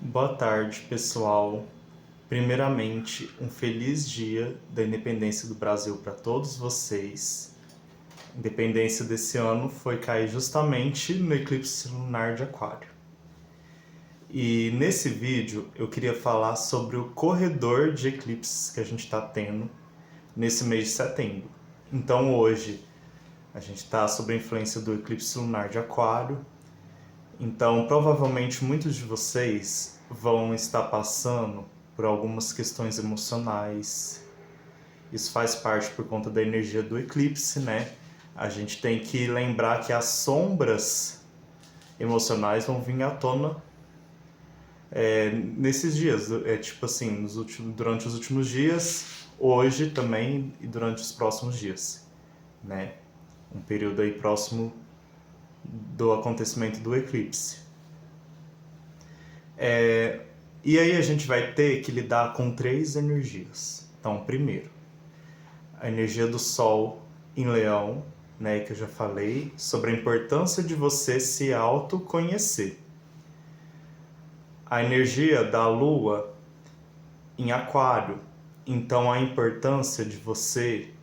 Boa tarde, pessoal. Primeiramente, um feliz dia da independência do Brasil para todos vocês. A independência desse ano foi cair justamente no eclipse lunar de Aquário. E nesse vídeo eu queria falar sobre o corredor de eclipses que a gente está tendo nesse mês de setembro. Então hoje a gente está sob a influência do eclipse lunar de Aquário. Então, provavelmente muitos de vocês vão estar passando por algumas questões emocionais. Isso faz parte por conta da energia do eclipse, né? A gente tem que lembrar que as sombras emocionais vão vir à tona nesses dias. Tipo assim, durante os últimos dias, hoje também e durante os próximos dias, né? Um período aí próximo do acontecimento do eclipse. E aí a gente vai ter que lidar com 3 energias. Então, primeiro, a energia do Sol em Leão, né, que eu já falei, sobre a importância de você se autoconhecer. A energia da Lua em Aquário, então a importância de você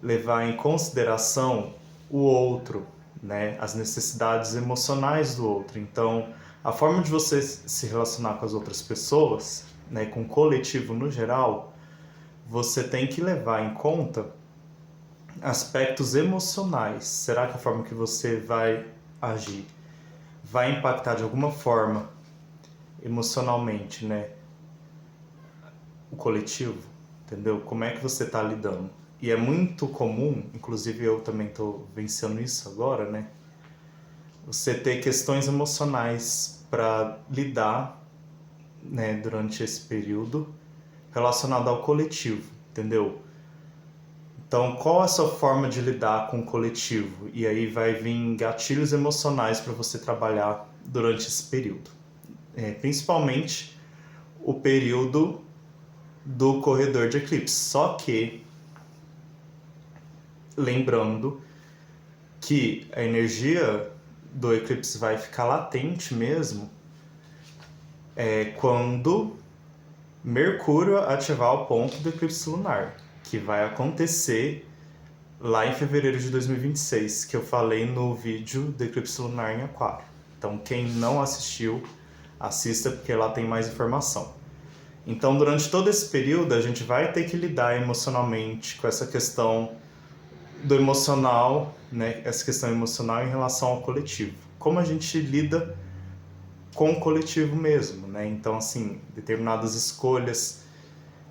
levar em consideração o outro, né, as necessidades emocionais do outro. Então, a forma de você se relacionar com as outras pessoas, né, com o coletivo no geral, você tem que levar em conta aspectos emocionais. Será que a forma que você vai agir vai impactar de alguma forma emocionalmente, né, o coletivo? Entendeu? Como é que você está lidando? E é muito comum, inclusive eu também estou vencendo isso agora, né? Você ter questões emocionais para lidar, né, durante esse período relacionado ao coletivo, entendeu? Então, qual é a sua forma de lidar com o coletivo? E aí vai vir gatilhos emocionais para você trabalhar durante esse período. Principalmente o período do corredor de eclipse. Só que, lembrando que a energia do eclipse vai ficar latente mesmo quando Mercúrio ativar o ponto do eclipse lunar, que vai acontecer lá em fevereiro de 2026, que eu falei no vídeo do eclipse lunar em Aquário. Então, quem não assistiu, assista, porque lá tem mais informação. Então, durante todo esse período, a gente vai ter que lidar emocionalmente com essa questão do emocional, né? Essa questão emocional em relação ao coletivo. Como a gente lida com o coletivo mesmo, né? Então, assim, determinadas escolhas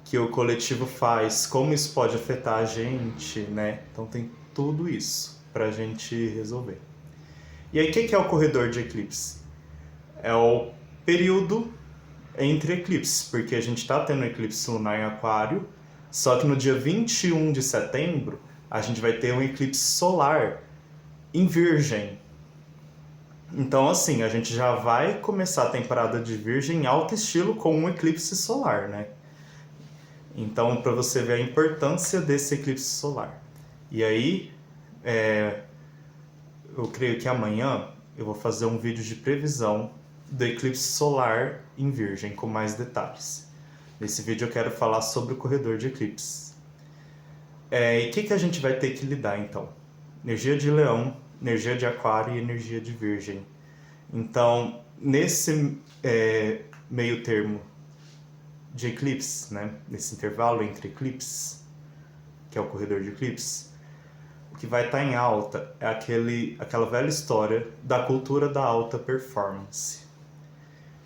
que o coletivo faz, como isso pode afetar a gente, né? Então tem tudo isso pra gente resolver. E aí, o que é o corredor de eclipse? É o período entre eclipses, porque a gente está tendo eclipse lunar em Aquário, só que no dia 21 de setembro a gente vai ter um eclipse solar em Virgem. Então, assim, a gente já vai começar a temporada de Virgem em alto estilo com um eclipse solar, né? Então, para você ver a importância desse eclipse solar. E aí, eu creio que amanhã eu vou fazer um vídeo de previsão do eclipse solar em Virgem, com mais detalhes. Nesse vídeo eu quero falar sobre o corredor de eclipses. E o que a gente vai ter que lidar, então? Energia de Leão, energia de Aquário e energia de Virgem. Então, nesse meio termo de eclipse, né? Nesse intervalo entre eclipses, que é o corredor de eclipse, o que vai estar em alta é aquela velha história da cultura da alta performance.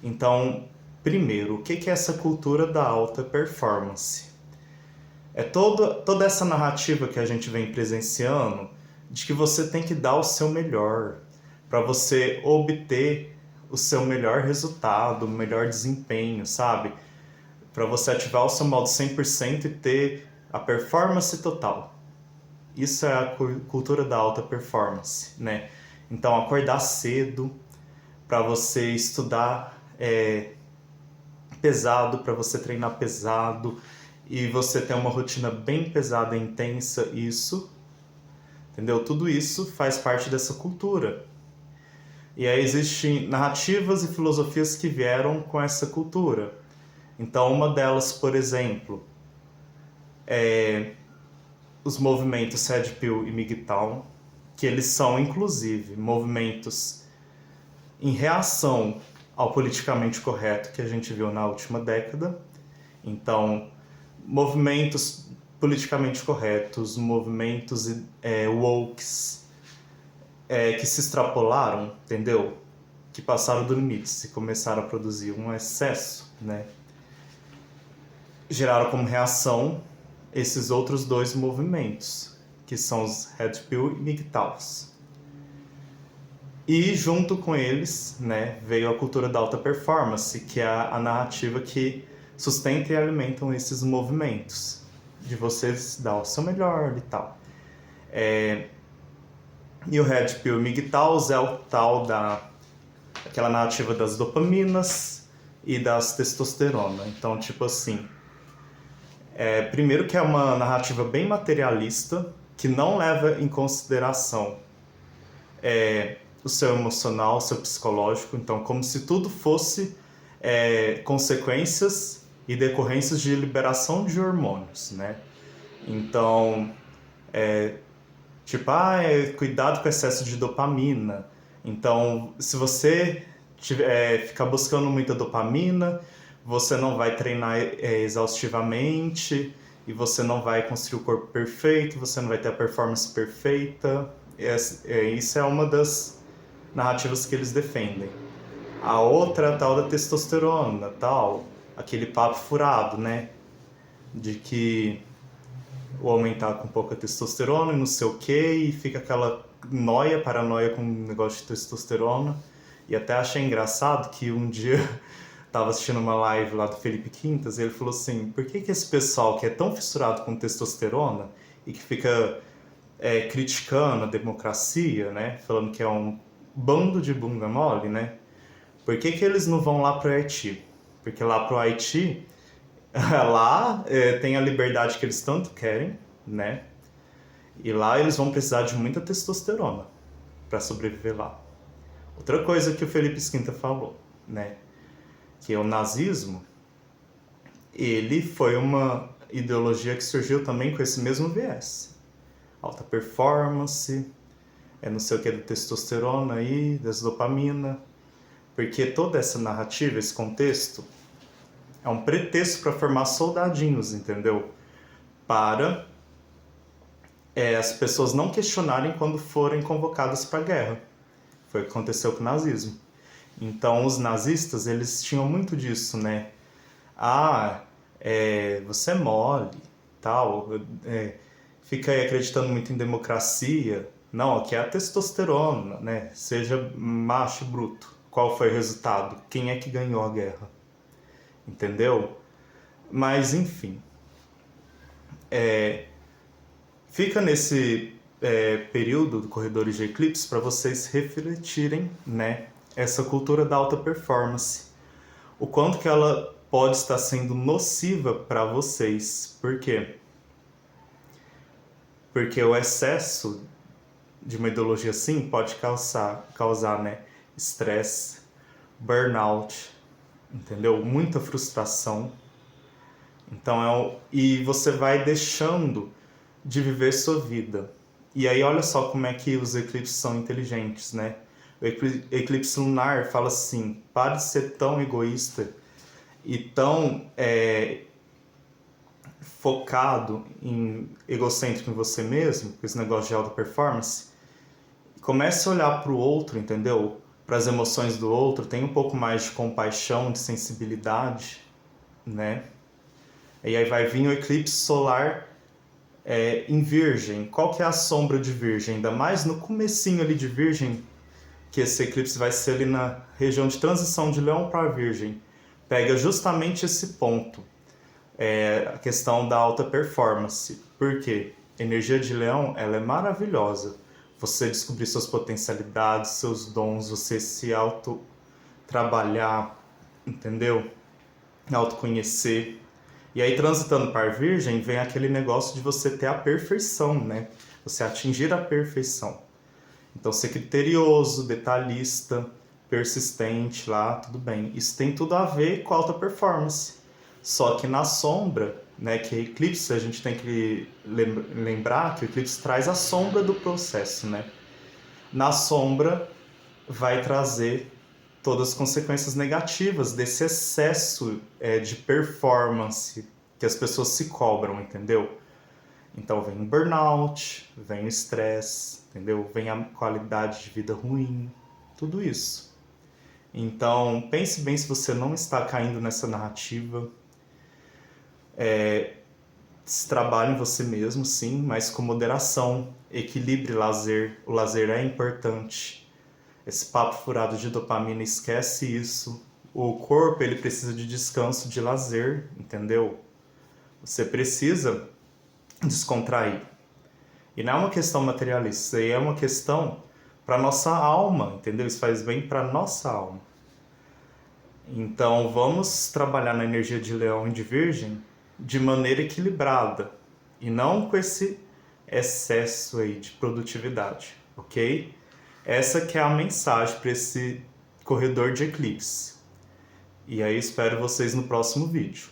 Então, primeiro, o que é essa cultura da alta performance? É toda essa narrativa que a gente vem presenciando de que você tem que dar o seu melhor para você obter o seu melhor resultado, o melhor desempenho, sabe? Para você ativar o seu modo 100% e ter a performance total. Isso é a cultura da alta performance, né? Então, acordar cedo para você estudar pesado, para você treinar pesado e você ter uma rotina bem pesada e intensa, isso, entendeu? Tudo isso faz parte dessa cultura. E aí existem narrativas e filosofias que vieram com essa cultura. Então, uma delas, por exemplo, é os movimentos Red Pill e MGTOW, que eles são, inclusive, movimentos em reação ao politicamente correto que a gente viu na última década. Então, movimentos politicamente corretos, movimentos wokes, que se extrapolaram, entendeu? Que passaram do limite e começaram a produzir um excesso, né? Geraram como reação esses outros dois movimentos, que são os Red Pill e MGTOWs. E junto com eles, né, veio a cultura da alta performance, que é a narrativa que sustenta e alimentam esses movimentos, de vocês dar o seu melhor e tal. E o Red Pill MGTOWs é o tal aquela narrativa das dopaminas e das testosterona. Então, tipo assim, primeiro que é uma narrativa bem materialista, que não leva em consideração o seu emocional, o seu psicológico. Então, como se tudo fosse consequências e decorrências de liberação de hormônios, né? Então, tipo, cuidado com o excesso de dopamina. Então, se você ficar buscando muita dopamina, você não vai treinar exaustivamente e você não vai construir o corpo perfeito, você não vai ter a performance perfeita. Isso é uma das narrativas que eles defendem. A outra, a tal da testosterona, tal, aquele papo furado, né? De que o homem tá com pouca testosterona e não sei o que, e fica aquela paranoia com o negócio de testosterona. E até achei engraçado que um dia tava assistindo uma live lá do Felipe Quintas e ele falou assim, por que esse pessoal que é tão fissurado com testosterona e que fica criticando a democracia, né, falando que é um bando de bunda mole, né, por que eles não vão lá pro Haiti? Porque lá pro Haiti, lá tem a liberdade que eles tanto querem, né, e lá eles vão precisar de muita testosterona para sobreviver lá. Outra coisa que o Felipe Esquinta falou, né, que é o nazismo, ele foi uma ideologia que surgiu também com esse mesmo viés. Alta performance, não sei o que, da testosterona aí, das dopamina, porque toda essa narrativa, esse contexto, é um pretexto para formar soldadinhos, entendeu? Para as pessoas não questionarem quando forem convocadas para a guerra. Foi o que aconteceu com o nazismo. Então, os nazistas, eles tinham muito disso, né? Você é mole, tal, fica aí acreditando muito em democracia. Não, aqui é a testosterona, né? Seja macho bruto. Qual foi o resultado? Quem é que ganhou a guerra? Entendeu? Mas, enfim. Fica nesse período do Corredores de Eclipse para vocês refletirem, né, essa cultura da alta performance. O quanto que ela pode estar sendo nociva para vocês. Por quê? Porque o excesso de uma ideologia assim pode causar, né, estresse, burnout, entendeu? Muita frustração. Então e você vai deixando de viver sua vida. E aí olha só como é que os eclipses são inteligentes, né? O eclipse lunar fala assim, pare de ser tão egoísta e tão focado egocêntrico em você mesmo, com esse negócio de alta performance. Comece a olhar para o outro, entendeu? Para as emoções do outro, tenha um pouco mais de compaixão, de sensibilidade, né? E aí vai vir o eclipse solar em Virgem. Qual que é a sombra de Virgem? Ainda mais no comecinho ali de Virgem, que esse eclipse vai ser ali na região de transição de Leão para Virgem. Pega justamente esse ponto, a questão da alta performance. Por quê? A energia de Leão, ela é maravilhosa. Você descobrir suas potencialidades, seus dons, você se auto-trabalhar, entendeu? Autoconhecer. E aí, transitando para Virgem, vem aquele negócio de você ter a perfeição, né? Você atingir a perfeição. Então, ser criterioso, detalhista, persistente lá, tudo bem. Isso tem tudo a ver com alta performance. Só que na sombra, né, que é eclipse, a gente tem que lembrar que o eclipse traz a sombra do processo, né? Na sombra vai trazer todas as consequências negativas desse excesso de performance que as pessoas se cobram, entendeu? Então vem o burnout, vem o estresse, entendeu? Vem a qualidade de vida ruim, tudo isso. Então pense bem se você não está caindo nessa narrativa. Se trabalhe em você mesmo, sim, mas com moderação, equilibre lazer. O lazer é importante. Esse papo furado de dopamina, esquece isso. O corpo, ele precisa de descanso, de lazer, entendeu? Você precisa descontrair. E não é uma questão materialista, isso aí é uma questão para nossa alma, entendeu? Isso faz bem para nossa alma. Então, vamos trabalhar na energia de Leão e de Virgem de maneira equilibrada e não com esse excesso aí de produtividade, ok? Essa que é a mensagem para esse corredor de eclipse. E aí espero vocês no próximo vídeo.